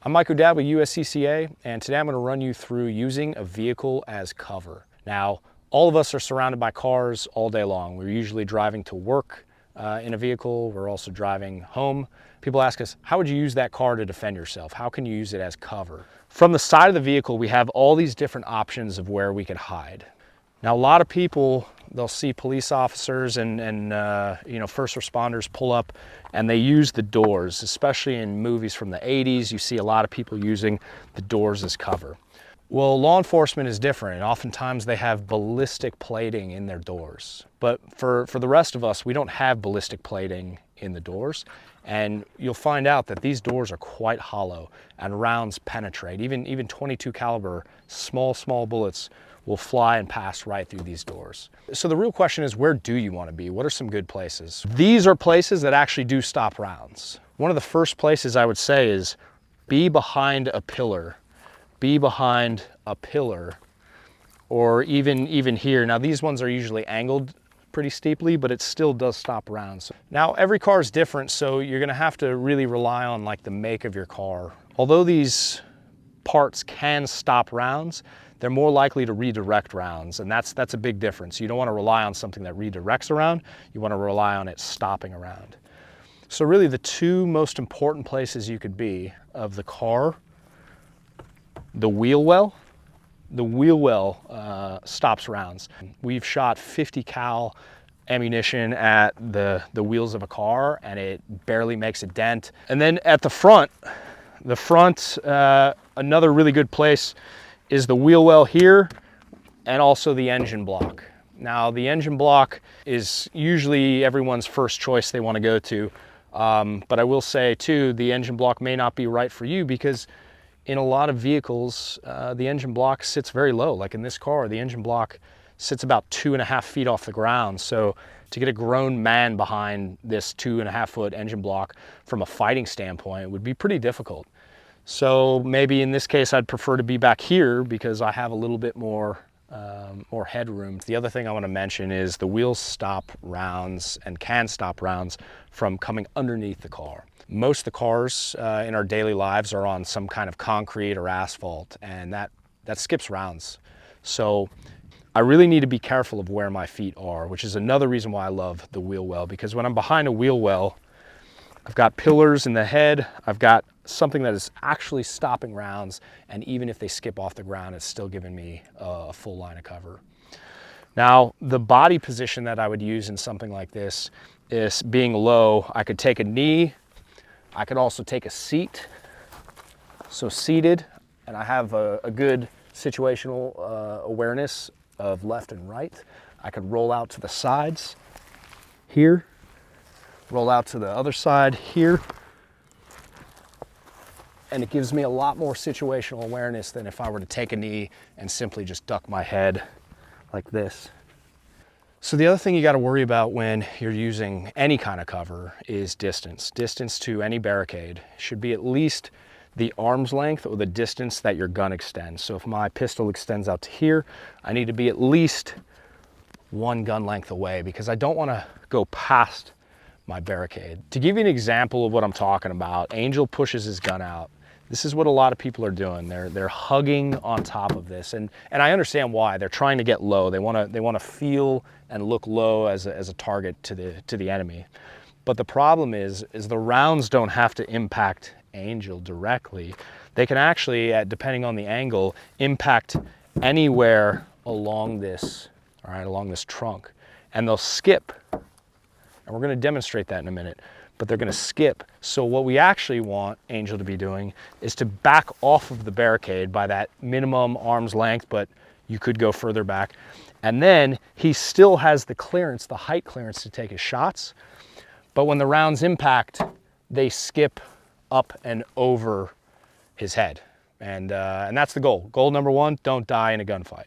I'm Michael Dad with USCCA, and today I'm going to run you through using a vehicle as cover. Now, all of us are surrounded by cars all day long. We're usually driving to work in a vehicle. We're also driving home. People ask us, how would you use that car to defend yourself? How can you use it as cover? From the side of the vehicle, we have all these different options of where we could hide. Now, a lot of people, they'll see police officers and first responders pull up and they use the doors, especially in movies from the 80s. You see a lot of people using the doors as cover. Well, law enforcement is different. Oftentimes they have ballistic plating in their doors. But for the rest of us, we don't have ballistic plating in the doors. And you'll find out that these doors are quite hollow and rounds penetrate. Even 22 caliber, small bullets will fly and pass right through these doors. So the real question is, where do you want to be? What are some good places? These are places that actually do stop rounds. One of the first places I would say is be behind a pillar. Be behind a pillar, or even here. Now these ones are usually angled pretty steeply, but it still does stop rounds. Now every car is different, so you're gonna have to really rely on like the make of your car. Although these parts can stop rounds, they're more likely to redirect rounds, and that's a big difference. You don't want to rely on something that redirects a round, you want to rely on it stopping a round. So really the two most important places you could be of the car, the wheel well. The wheel well stops rounds. We've shot 50 cal ammunition at the wheels of a car and it barely makes a dent. And then at the front, another really good place is the wheel well here and also the engine block. Now the engine block is usually everyone's first choice they want to go to, but I will say too, the engine block may not be right for you because in a lot of vehicles, the engine block sits very low. Like in this car, the engine block sits about 2.5 feet off the ground. So to get a grown man behind this 2.5 foot engine block from a fighting standpoint would be pretty difficult. So maybe in this case, I'd prefer to be back here because I have a little bit more headroom. The other thing I want to mention is the wheels stop rounds and can stop rounds from coming underneath the car. Most of the cars in our daily lives are on some kind of concrete or asphalt, and that skips rounds. So I really need to be careful of where my feet are, which is another reason why I love the wheel well, because when I'm behind a wheel well, I've got pillars in the head, I've got something that is actually stopping rounds, and even if they skip off the ground, it's still giving me a full line of cover. Now, the body position that I would use in something like this is being low. I could take a knee, I could also take a seat, so seated, and I have a good situational awareness of left and right. I could roll out to the sides here, roll out to the other side here, and it gives me a lot more situational awareness than if I were to take a knee and simply just duck my head like this. So the other thing you got to worry about when you're using any kind of cover is distance. Distance to any barricade should be at least the arm's length or the distance that your gun extends. So if my pistol extends out to here, I need to be at least one gun length away because I don't want to go past my barricade. To give you an example of what I'm talking about, Angel pushes his gun out. This is what a lot of people are doing. They're hugging on top of this, and I understand why. They're trying to get low. They want to feel and look low as a target to the enemy. But the problem is the rounds don't have to impact Angel directly. They can actually, depending on the angle, impact anywhere along this, all right, along this trunk, and they'll skip. And we're going to demonstrate that in a minute. But they're going to skip. So what we actually want Angel to be doing is to back off of the barricade by that minimum arm's length, but you could go further back. And then he still has the clearance, the height clearance to take his shots. But when the rounds impact, they skip up and over his head. And that's the goal. Goal number one, don't die in a gunfight.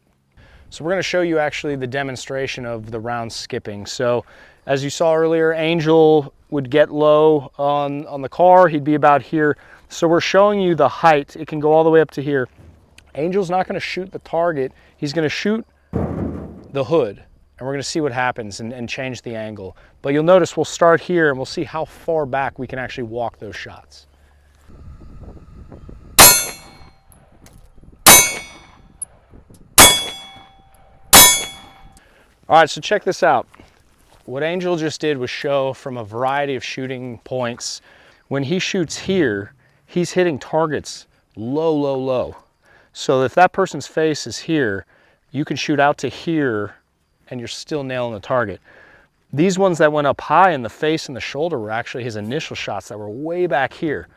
So we're going to show you actually the demonstration of the rounds skipping. So as you saw earlier, Angel would get low on the car. He'd be about here. So we're showing you the height. It can go all the way up to here. Angel's not going to shoot the target. He's going to shoot the hood. And we're going to see what happens and change the angle. But you'll notice we'll start here and we'll see how far back we can actually walk those shots. All right, so check this out. What Angel just did was show from a variety of shooting points. When he shoots here, he's hitting targets low, low, low. So if that person's face is here, you can shoot out to here and you're still nailing the target. These ones that went up high in the face and the shoulder were actually his initial shots that were way back here.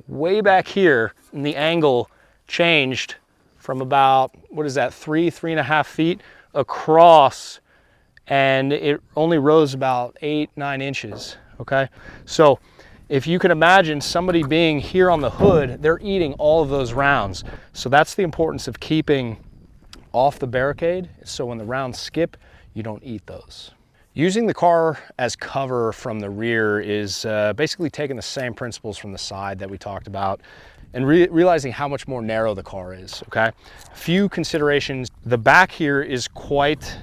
Way back here, and the angle changed from about, what is that, 3.5 feet across, and it only rose about 8-9 inches, okay? So if you can imagine somebody being here on the hood, they're eating all of those rounds. So that's the importance of keeping off the barricade, so when the rounds skip, you don't eat those. Using the car as cover from the rear is basically taking the same principles from the side that we talked about and realizing how much more narrow the car is, okay? A few considerations. The back here is quite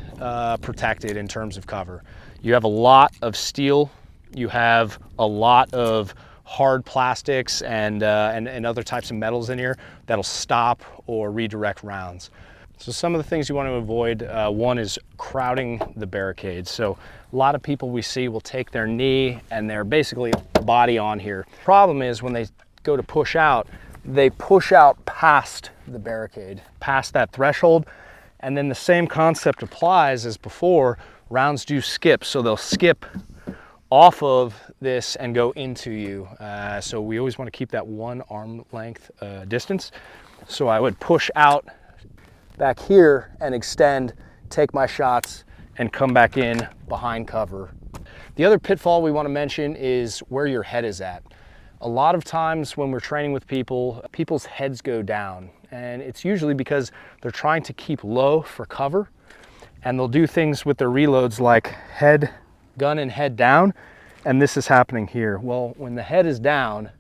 protected in terms of cover. You have a lot of steel, you have a lot of hard plastics and other types of metals in here that'll stop or redirect rounds. So some of the things you want to avoid, one is crowding the barricade. So a lot of people we see will take their knee and their basically body on here. Problem is when they go to push out, they push out past the barricade, past that threshold. And then the same concept applies as before, rounds do skip. So they'll skip off of this and go into you. So we always want to keep that 1 arm length distance. So I would push out back here and extend, take my shots, and come back in behind cover. The other pitfall we want to mention is where your head is at. A lot of times when we're training with people, people's heads go down, and it's usually because they're trying to keep low for cover, and they'll do things with their reloads like gun and head down, and this is happening here. Well, when the head is down,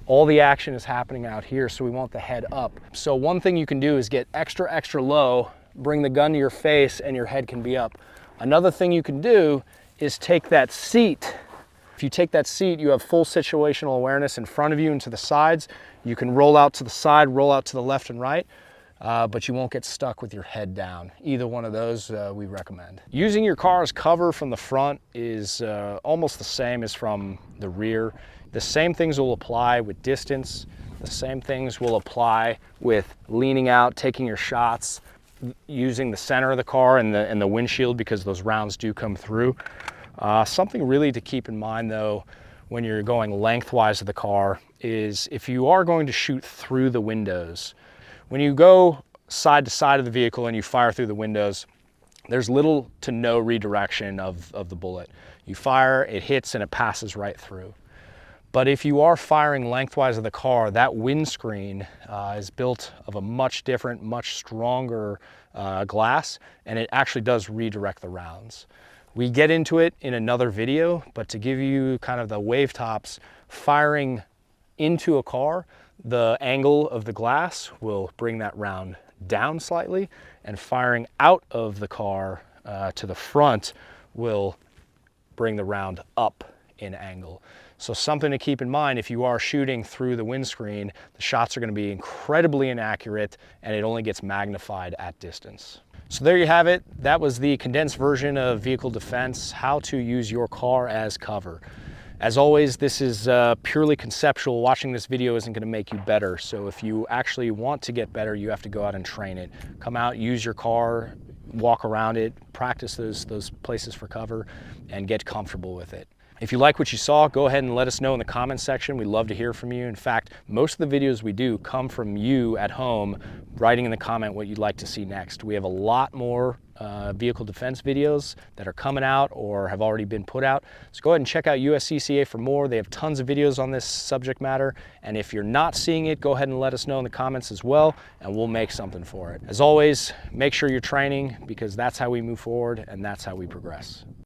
all the action is happening out here, so we want the head up. So one thing you can do is get extra, extra low, bring the gun to your face, and your head can be up. Another thing you can do is take that seat. If you take that seat, you have full situational awareness in front of you and to the sides. You can roll out to the side, roll out to the left and right, but you won't get stuck with your head down. Either one of those we recommend. Using your car as cover from the front is almost the same as from the rear. The same things will apply with distance. The same things will apply with leaning out, taking your shots, using the center of the car and the windshield because those rounds do come through. Something really to keep in mind though, when you're going lengthwise of the car is if you are going to shoot through the windows, when you go side to side of the vehicle and you fire through the windows, there's little to no redirection of the bullet. You fire, it hits, and it passes right through. But if you are firing lengthwise of the car, that windscreen is built of a much different, much stronger glass, and it actually does redirect the rounds. We get into it in another video, but to give you kind of the wave tops, firing into a car, the angle of the glass will bring that round down slightly, and firing out of the car to the front will bring the round up in angle. So something to keep in mind, if you are shooting through the windscreen, the shots are going to be incredibly inaccurate and it only gets magnified at distance. So there you have it. That was the condensed version of vehicle defense, how to use your car as cover. As always, this is purely conceptual. Watching this video isn't going to make you better. So if you actually want to get better, you have to go out and train it. Come out, use your car, walk around it, practice those places for cover, and get comfortable with it. If you like what you saw, go ahead and let us know in the comments section. We'd love to hear from you. In fact, most of the videos we do come from you at home writing in the comment what you'd like to see next. We have a lot more vehicle defense videos that are coming out or have already been put out. So go ahead and check out USCCA for more. They have tons of videos on this subject matter. And if you're not seeing it, go ahead and let us know in the comments as well, and we'll make something for it. As always, make sure you're training because that's how we move forward and that's how we progress.